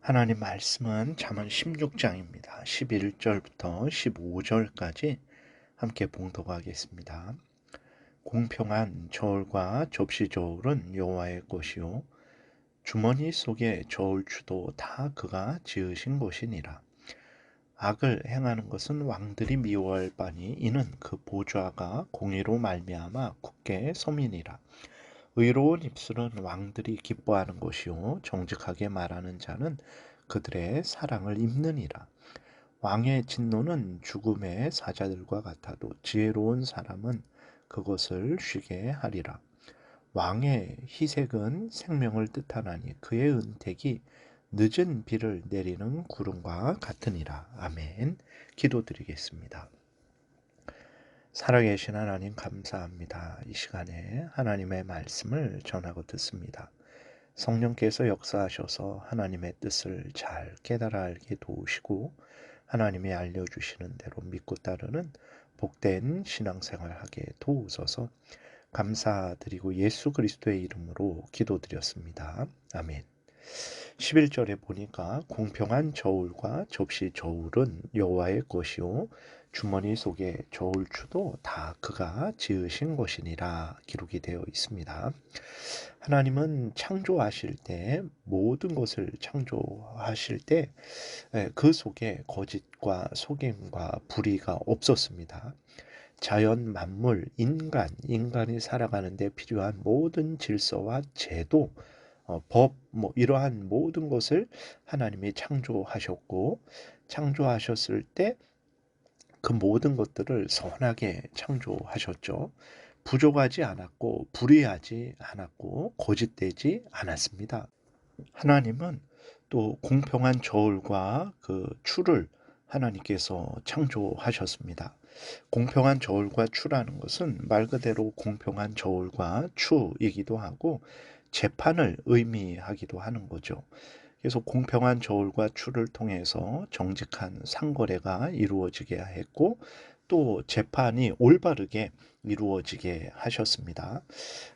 하나님 말씀은 잠언 16장입니다. 11절부터 15절까지 함께 봉독하겠습니다. 공평한 저울과 접시 저울은 여호와의 것이요 주머니 속에 저울추도 다 그가 지으신 것이니라. 악을 행하는 것은 왕들이 미워할 바니 이는 그 보좌가 공의로 말미암아 굳게 서민이라. 의로운 입술은 왕들이 기뻐하는 것이요 정직하게 말하는 자는 그들의 사랑을 입느니라. 왕의 진노는 죽음의 사자들과 같아도 지혜로운 사람은 그것을 쉬게 하리라. 왕의 희색은 생명을 뜻하나니 그의 은택이 늦은 비를 내리는 구름과 같으니라. 아멘. 기도드리겠습니다. 살아계신 하나님 감사합니다. 이 시간에 하나님의 말씀을 전하고 듣습니다. 성령께서 역사하셔서 하나님의 뜻을 잘 깨달아 알게 도우시고 하나님이 알려주시는 대로 믿고 따르는 복된 신앙생활하게 도우소서. 감사드리고 예수 그리스도의 이름으로 기도드렸습니다. 아멘. 11절에 보니까 공평한 저울과 접시 저울은 여호와의 것이요 주머니 속에 저울추도 다 그가 지으신 것이니라 기록이 되어 있습니다. 하나님은 창조하실 때 모든 것을 창조하실 때 그 속에 거짓과 속임과 불의가 없었습니다. 자연, 만물, 인간이 살아가는 데 필요한 모든 질서와 제도, 법, 이러한 모든 것을 하나님이 창조하셨고, 창조하셨을 때 그 모든 것들을 선하게 창조하셨죠. 부족하지 않았고, 불의하지 않았고, 거짓되지 않았습니다. 하나님은 또 공평한 저울과 그 추를 하나님께서 창조하셨습니다. 공평한 저울과 추라는 것은 말 그대로 공평한 저울과 추이기도 하고 재판을 의미하기도 하는 거죠. 그래서 공평한 저울과 추를 통해서 정직한 상거래가 이루어지게 했고 또 재판이 올바르게 이루어지게 하셨습니다.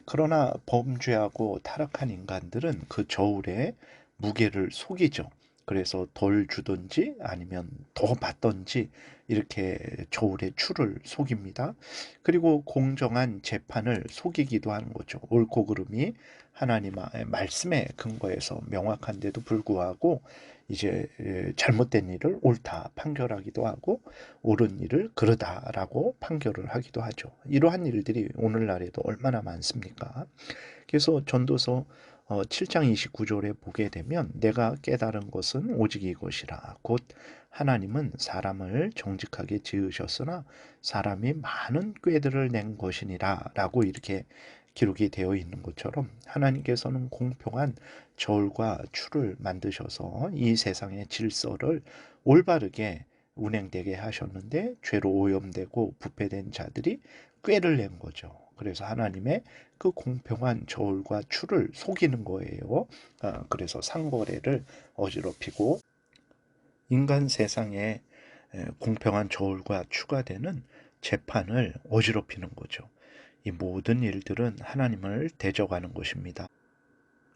그러나 범죄하고 타락한 인간들은 그 저울에 무게를 속이죠. 그래서 덜 주든지 아니면 더 받든지 이렇게 저울의 추를 속입니다. 그리고 공정한 재판을 속이기도 하는 거죠. 옳고 그름이 하나님의 말씀에 근거해서 명확한데도 불구하고 이제 잘못된 일을 옳다 판결하기도 하고 옳은 일을 그르다라고 판결을 하기도 하죠. 이러한 일들이 오늘날에도 얼마나 많습니까? 그래서 전도서 7장 29절에 보게 되면 내가 깨달은 것은 오직 이것이라 곧 하나님은 사람을 정직하게 지으셨으나 사람이 많은 꾀들을 낸 것이니라 라고 이렇게 기록이 되어 있는 것처럼 하나님께서는 공평한 저울과 추를 만드셔서 이 세상의 질서를 올바르게 운행되게 하셨는데 죄로 오염되고 부패된 자들이 꾀를 낸 거죠. 그래서 하나님의 그 공평한 저울과 추를 속이는 거예요. 그래서 상거래를 어지럽히고 인간 세상에 공평한 저울과 추가 되는 재판을 어지럽히는 거죠. 이 모든 일들은 하나님을 대적하는 것입니다.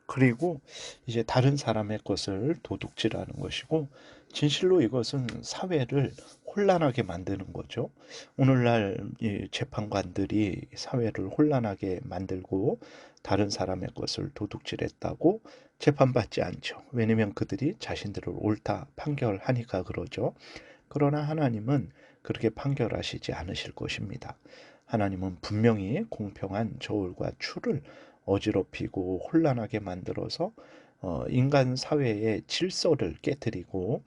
그리고 이제 다른 사람의 것을 도둑질하는 것이고 진실로 이것은 사회를 혼란하게 만드는 거죠. 오늘날 이 재판관들이 사회를 혼란하게 만들고 다른 사람의 것을 도둑질했다고 재판받지 않죠. 왜냐하면 그들이 자신들을 옳다 판결하니까 그러죠. 그러나 하나님은 그렇게 판결하시지 않으실 것입니다. 하나님은 분명히 공평한 저울과 추를 어지럽히고 혼란하게 만들어서 인간 사회의 질서를 깨뜨리고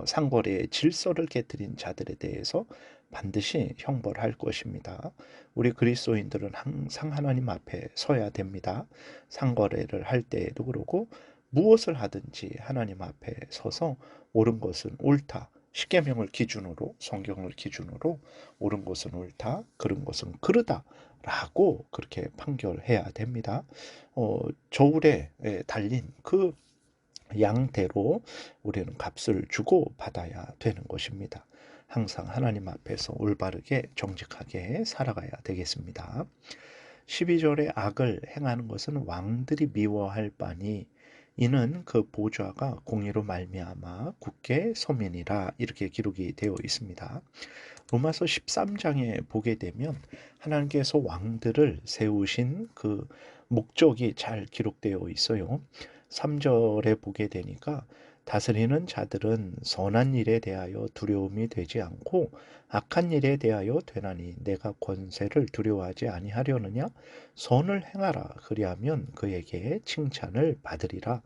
상거래의 질서를 깨뜨린 자들에 대해서 반드시 형벌할 것입니다. 우리 그리스도인들은 항상 하나님 앞에 서야 됩니다. 상거래를 할 때에도 그러고 무엇을 하든지 하나님 앞에 서서 옳은 것은 옳다. 십계명을 기준으로 성경을 기준으로 옳은 것은 옳다, 그른 것은 그르다 라고 그렇게 판결해야 됩니다. 저울에 달린 그 양대로 우리는 값을 주고 받아야 되는 것입니다. 항상 하나님 앞에서 올바르게 정직하게 살아가야 되겠습니다. 12절에 악을 행하는 것은 왕들이 미워할 바니 이는 그 보좌가 공의로 말미암아 굳게 서민이라 이렇게 기록이 되어 있습니다. 로마서 13장에 보게 되면 하나님께서 왕들을 세우신 그 목적이 잘 기록되어 있어요. 3절에 보게 되니까 다스리는 자들은 선한 일에 대하여 두려움이 되지 않고 악한 일에 대하여 되나니 내가 권세를 두려워하지 아니하려느냐 선을 행하라 그리하면 그에게 칭찬을 받으리라.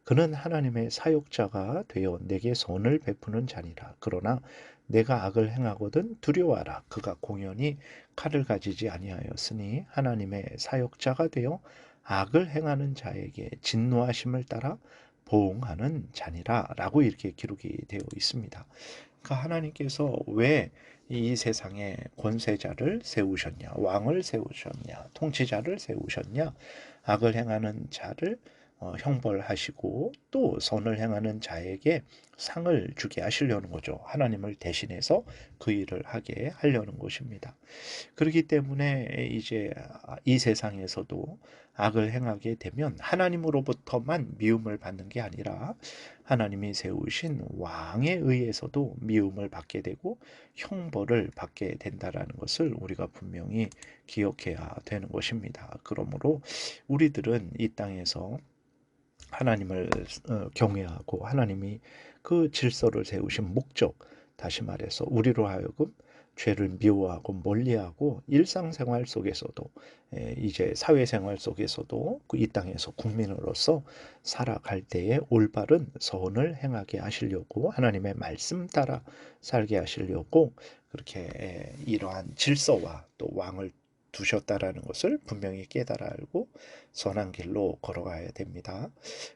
그는 하나님의 사역자가 되어 내게 선을 베푸는 자니라. 그러나 내가 악을 행하거든 두려워하라. 그가 공연히 칼을 가지지 아니하였으니 하나님의 사역자가 되어 악을 행하는 자에게 진노하심을 따라 보응하는 자니라 라고 이렇게 기록이 되어 있습니다. 그러니까 하나님께서 왜 이 세상에 권세자를 세우셨냐, 왕을 세우셨냐, 통치자를 세우셨냐, 악을 행하는 자를 형벌하시고 또 선을 행하는 자에게 상을 주게 하시려는 거죠. 하나님을 대신해서 그 일을 하게 하려는 것입니다. 그렇기 때문에 이제 이 세상에서도 악을 행하게 되면 하나님으로부터만 미움을 받는 게 아니라 하나님이 세우신 왕에 의해서도 미움을 받게 되고 형벌을 받게 된다라는 것을 우리가 분명히 기억해야 되는 것입니다. 그러므로 우리들은 이 땅에서 하나님을 경외하고 하나님이 그 질서를 세우신 목적, 다시 말해서 우리로 하여금 죄를 미워하고 멀리하고 일상생활 속에서도 이제 사회생활 속에서도 이 땅에서 국민으로서 살아갈 때에 올바른 선을 행하게 하시려고 하나님의 말씀 따라 살게 하시려고 그렇게 이러한 질서와 또 왕을 두셨다라는 것을 분명히 깨달아 알고 선한 길로 걸어가야 됩니다.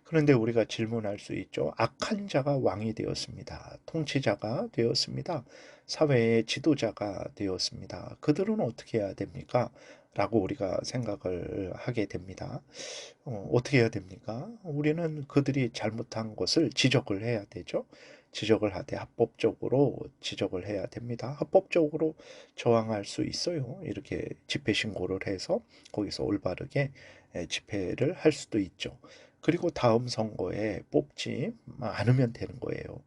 그런데 우리가 질문할 수 있죠. 악한 자가 왕이 되었습니다. 통치자가 되었습니다. 사회의 지도자가 되었습니다. 그들은 어떻게 해야 됩니까? 라고 우리가 생각을 하게 됩니다. 어떻게 해야 됩니까? 우리는 그들이 잘못한 것을 지적을 해야 되죠. 지적을 하되 합법적으로 지적을 해야 됩니다. 합법적으로 저항할 수 있어요. 이렇게 집회 신고를 해서 거기서 올바르게 집회를 할 수도 있죠. 그리고 다음 선거에 뽑지 않으면 되는 거예요.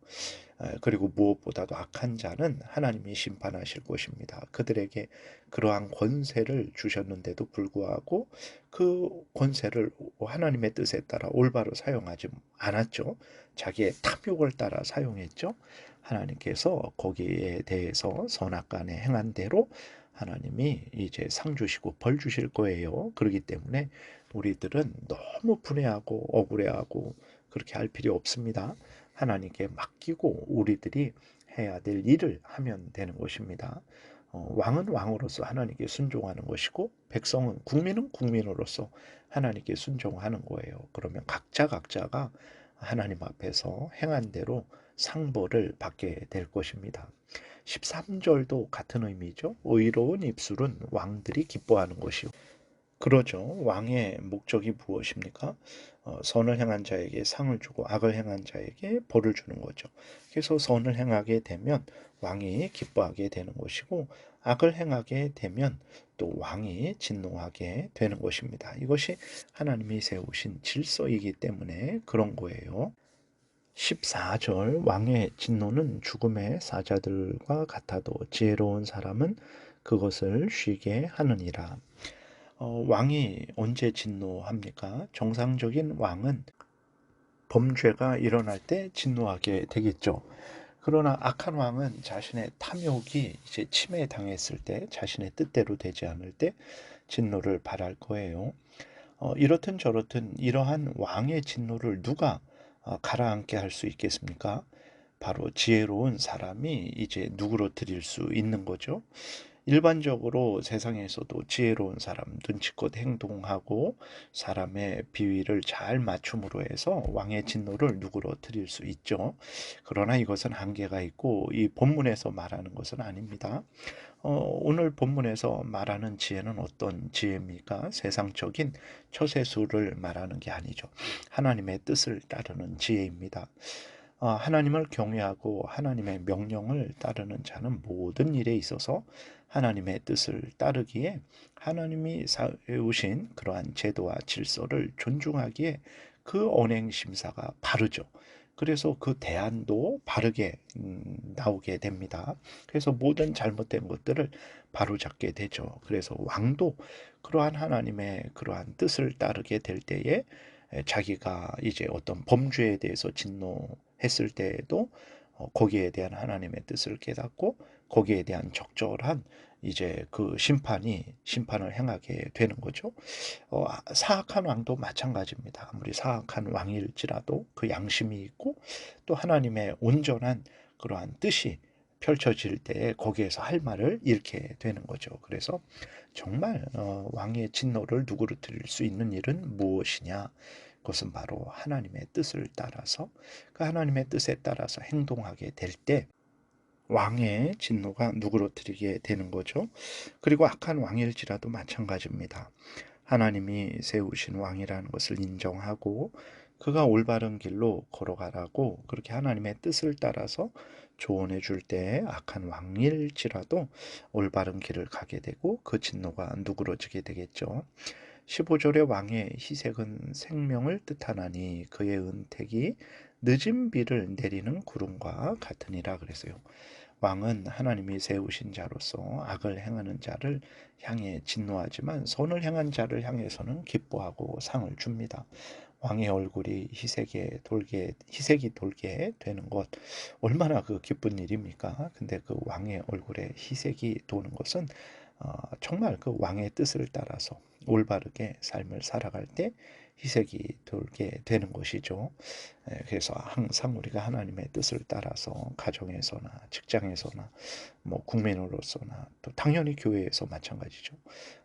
그리고 무엇보다도 악한 자는 하나님이 심판하실 것입니다. 그들에게 그러한 권세를 주셨는데도 불구하고 그 권세를 하나님의 뜻에 따라 올바로 사용하지 않았죠. 자기의 탐욕을 따라 사용했죠. 하나님께서 거기에 대해서 선악간에 행한 대로 하나님이 이제 상 주시고 벌 주실 거예요. 그렇기 때문에 우리들은 너무 분해하고 억울해하고 그렇게 할 필요 없습니다. 하나님께 맡기고 우리들이 해야 될 일을 하면 되는 것입니다. 왕은 왕으로서 하나님께 순종하는 것이고 백성은 국민은 국민으로서 하나님께 순종하는 거예요. 그러면 각자가 하나님 앞에서 행한 대로 상벌을 받게 될 것입니다. 13절도 같은 의미죠. 의로운 입술은 왕들이 기뻐하는 것이요. 그러죠. 왕의 목적이 무엇입니까? 선을 행한 자에게 상을 주고 악을 행한 자에게 벌을 주는 거죠. 그래서 선을 행하게 되면 왕이 기뻐하게 되는 것이고 악을 행하게 되면 또 왕이 진노하게 되는 것입니다. 이것이 하나님이 세우신 질서이기 때문에 그런 거예요. 14절 왕의 진노는 죽음의 사자들과 같아도 지혜로운 사람은 그것을 쉬게 하느니라. 왕이 언제 진노합니까? 정상적인 왕은 범죄가 일어날 때 진노하게 되겠죠. 그러나 악한 왕은 자신의 탐욕이 이제 침해당했을 때, 자신의 뜻대로 되지 않을 때 진노를 발할 거예요. 이렇든 저렇든 이러한 왕의 진노를 누가 가라앉게 할 수 있겠습니까? 바로 지혜로운 사람이 이제 누그러뜨릴 수 있는 거죠. 일반적으로 세상에서도 지혜로운 사람, 눈치껏 행동하고 사람의 비위를 잘 맞춤으로 해서 왕의 진노를 누그러뜨릴 수 있죠. 그러나 이것은 한계가 있고 이 본문에서 말하는 것은 아닙니다. 오늘 본문에서 말하는 지혜는 어떤 지혜입니까? 세상적인 처세술을 말하는 게 아니죠. 하나님의 뜻을 따르는 지혜입니다. 하나님을 경외하고 하나님의 명령을 따르는 자는 모든 일에 있어서 하나님의 뜻을 따르기에 하나님이 세우신 그러한 제도와 질서를 존중하기에 그 언행 심사가 바르죠. 그래서 그 대안도 바르게 나오게 됩니다. 그래서 모든 잘못된 것들을 바로잡게 되죠. 그래서 왕도 그러한 하나님의 그러한 뜻을 따르게 될 때에 자기가 이제 어떤 범죄에 대해서 진노했을 때에도 거기에 대한 하나님의 뜻을 깨닫고 거기에 대한 적절한 이제 그 심판을 행하게 되는 거죠. 사악한 왕도 마찬가지입니다. 아무리 사악한 왕일지라도 그 양심이 있고 또 하나님의 온전한 그러한 뜻이 펼쳐질 때에 거기에서 할 말을 잃게 되는 거죠. 그래서 정말 왕의 진노를 누그러뜨릴 수 있는 일은 무엇이냐? 그것은 바로 하나님의 뜻을 따라서 그 하나님의 뜻에 따라서 행동하게 될 때 왕의 진노가 누그러뜨리게 되는 거죠. 그리고 악한 왕일지라도 마찬가지입니다. 하나님이 세우신 왕이라는 것을 인정하고 그가 올바른 길로 걸어가라고 그렇게 하나님의 뜻을 따라서 조언해 줄 때 악한 왕일지라도 올바른 길을 가게 되고 그 진노가 누그러지게 되겠죠. 15절의 왕의 희색은 생명을 뜻하나니 그의 은택이 늦은 비를 내리는 구름과 같으니라 그랬어요. 왕은 하나님이 세우신 자로서 악을 행하는 자를 향해 진노하지만 선을 행한 자를 향해서는 기뻐하고 상을 줍니다. 왕의 얼굴이 희색이 돌게 되는 것 얼마나 그 기쁜 일입니까? 근데 그 왕의 얼굴에 희색이 도는 것은 정말 그 왕의 뜻을 따라서 올바르게 삶을 살아갈 때 희색이 돌게 되는 것이죠. 그래서 항상 우리가 하나님의 뜻을 따라서 가정에서나 직장에서나 뭐 국민으로서나 또 당연히 교회에서 마찬가지죠.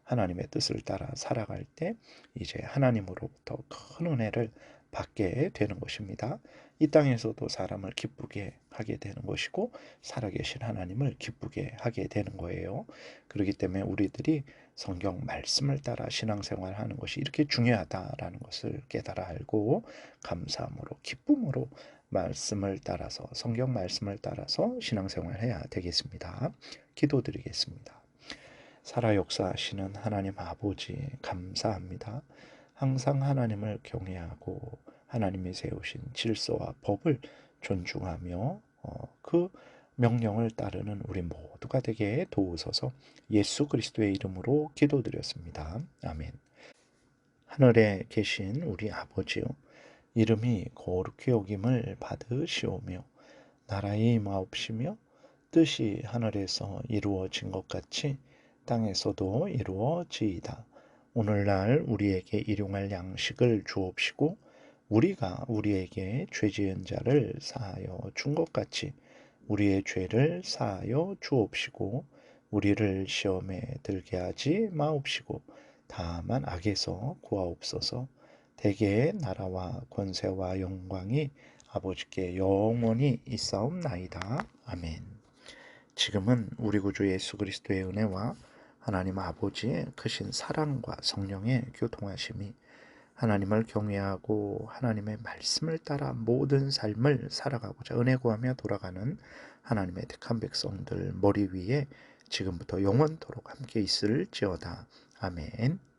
하나님의 뜻을 따라 살아갈 때 이제 하나님으로부터 큰 은혜를 받게 되는 것입니다. 이 땅에서도 사람을 기쁘게 하게 되는 것이고 살아계신 하나님을 기쁘게 하게 되는 거예요. 그렇기 때문에 우리들이 성경 말씀을 따라 신앙생활하는 것이 이렇게 중요하다라는 것을 깨달아 알고 감사함으로 기쁨으로 말씀을 따라서 성경 말씀을 따라서 신앙생활해야 되겠습니다. 기도드리겠습니다. 살아 역사하시는 하나님 아버지 감사합니다. 항상 하나님을 경외하고 하나님이 세우신 질서와 법을 존중하며 그 명령을 따르는 우리 모두가 되게 도우소서. 예수 그리스도의 이름으로 기도드렸습니다. 아멘. 하늘에 계신 우리 아버지요, 이름이 거룩히 여김을 받으시오며 나라의 임하옵시며 뜻이 하늘에서 이루어진 것 같이 땅에서도 이루어지이다. 오늘날 우리에게 일용할 양식을 주옵시고 우리가 우리에게 죄 지은 자를 사하여 준 것 같이 우리의 죄를 사하여 주옵시고 우리를 시험에 들게 하지 마옵시고 다만 악에서 구하옵소서. 대개의 나라와 권세와 영광이 아버지께 영원히 있사옵나이다. 아멘. 지금은 우리 구주 예수 그리스도의 은혜와 하나님 아버지의 크신 사랑과 성령의 교통하심이 하나님을 경외하고 하나님의 말씀을 따라 모든 삶을 살아가고자 은혜 구하며 돌아가는 하나님의 택한 백성들 머리 위에 지금부터 영원토록 함께 있을지어다. 아멘.